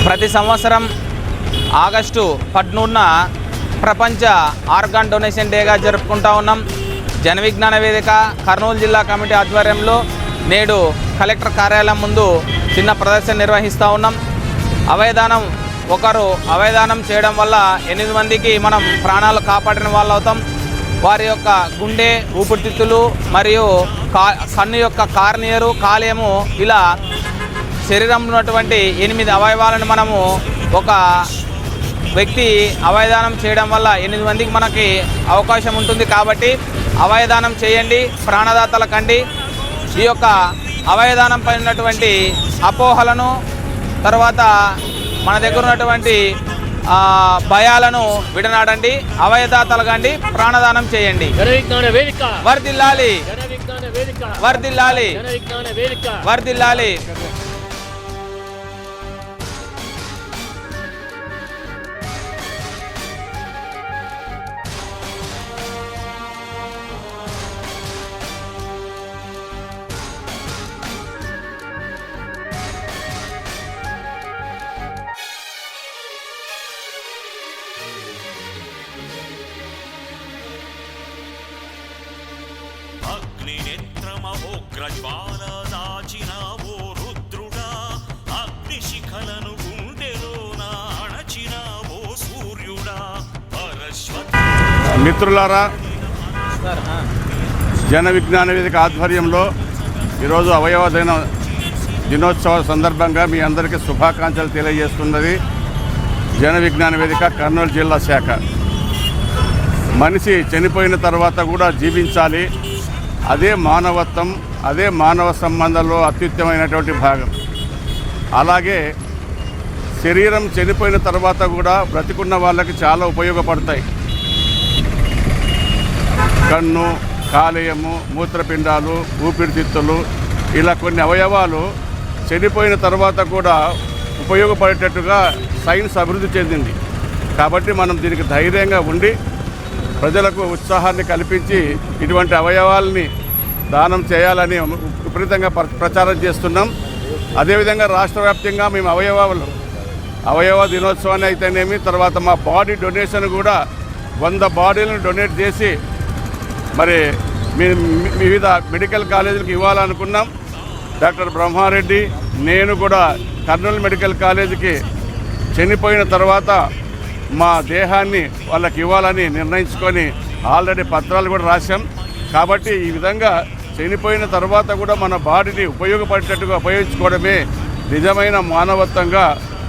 ప్రతి సంవత్సరం ఆగస్టు 14న ప్రపంచ ఆర్గాన్ డొనేషన్ డేగా జరుపుకుంటా ఉన్నాం. జన విజ్ఞాన వేదిక కర్నూలు జిల్లా కమిటీ ఆధ్వర్యంలో నేడు కలెక్టర్ కార్యాలయం ముందు చిన్న ప్రదర్శన నిర్వహిస్తూ ఉన్నాం. అవయదానం, ఒకరు అవయదానం చేయడం వల్ల 8 మందికి మనం ప్రాణాలు కాపాడిన వాళ్ళు అవుతాం. వారి యొక్క గుండె, ఊపిరితిత్తులు మరియు కన్ను యొక్క కార్నియరు, కాలేయము, ఇలా శరీరంలో ఉన్నటువంటి 8 అవయవాలను మనము ఒక వ్యక్తి అవయదానం చేయడం వల్ల 8 మందికి మనకి అవకాశం ఉంటుంది. కాబట్టి అవయదానం చేయండి, ప్రాణదాతల కండి. ఈ యొక్క అవయదానం పైన ఉన్నటువంటి అపోహలను, తర్వాత మన దగ్గర ఉన్నటువంటి భయాలను విడనాడండి. అవయదాతలు కండి, ప్రాణదానం చేయండి. వర్ధిల్లాలి, వర్ధిల్లాలి, వర్ధిల్లాలి. అగ్నినేత్రమహోగ్రజ్వాలదాచినావో రుద్రుడా, అగ్నిశిఖలను గుండెలోన అణచినావో సూర్యుడా. మిత్రులారా, జన విజ్ఞాన వేదిక ఆధ్వర్యంలో ఈరోజు అవయవ దినోత్సవ సందర్భంగా మీ అందరికీ శుభాకాంక్షలు తెలియజేస్తున్నది జన విజ్ఞాన వేదిక కర్నూలు జిల్లా శాఖ. మనిషి చనిపోయిన తర్వాత కూడా జీవించాలి, అదే మానవత్వం, అదే మానవ సంబంధాల్లో అత్యుత్తమైనటువంటి భాగం. అలాగే శరీరం చనిపోయిన తర్వాత కూడా బ్రతికున్న వాళ్ళకి చాలా ఉపయోగపడతాయి. కన్ను, కాలేయము, మూత్రపిండాలు, ఊపిరితిత్తులు, ఇలా కొన్ని అవయవాలు చనిపోయిన తర్వాత కూడా ఉపయోగపడేటట్టుగా సైన్స్ అభివృద్ధి చెందింది. కాబట్టి మనం దీనికి ధైర్యంగా ఉండి ప్రజలకు ఉత్సాహాన్ని కల్పించి ఇటువంటి అవయవాల్ని దానం చేయాలని విపరీతంగా ప్రచారం చేస్తున్నాం. అదేవిధంగా రాష్ట్ర వ్యాప్తంగా మేము అవయవ దినోత్సవాన్ని అయితేనేమి, తర్వాత మా బాడీ డొనేషన్ కూడా 100 బాడీలను డొనేట్ చేసి మరి వివిధ మెడికల్ కాలేజీలకు ఇవ్వాలనుకున్నాం. డాక్టర్ బ్రహ్మారెడ్డి, నేను కూడా కర్నూలు మెడికల్ కాలేజీకి చనిపోయిన తర్వాత మా దేహాన్ని వాళ్ళకి ఇవ్వాలని నిర్ణయించుకొని ఆల్రెడీ పత్రాలు కూడా రాశాం. కాబట్టి ఈ విధంగా చనిపోయిన తర్వాత కూడా మన బాడీని ఉపయోగపడేటట్టుగా ఉపయోగించుకోవడమే నిజమైన మానవత్వంగా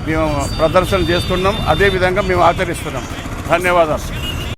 మేము ప్రదర్శన చేస్తున్నాం. అదేవిధంగా మేము ఆచరిస్తున్నాం. ధన్యవాదాలు.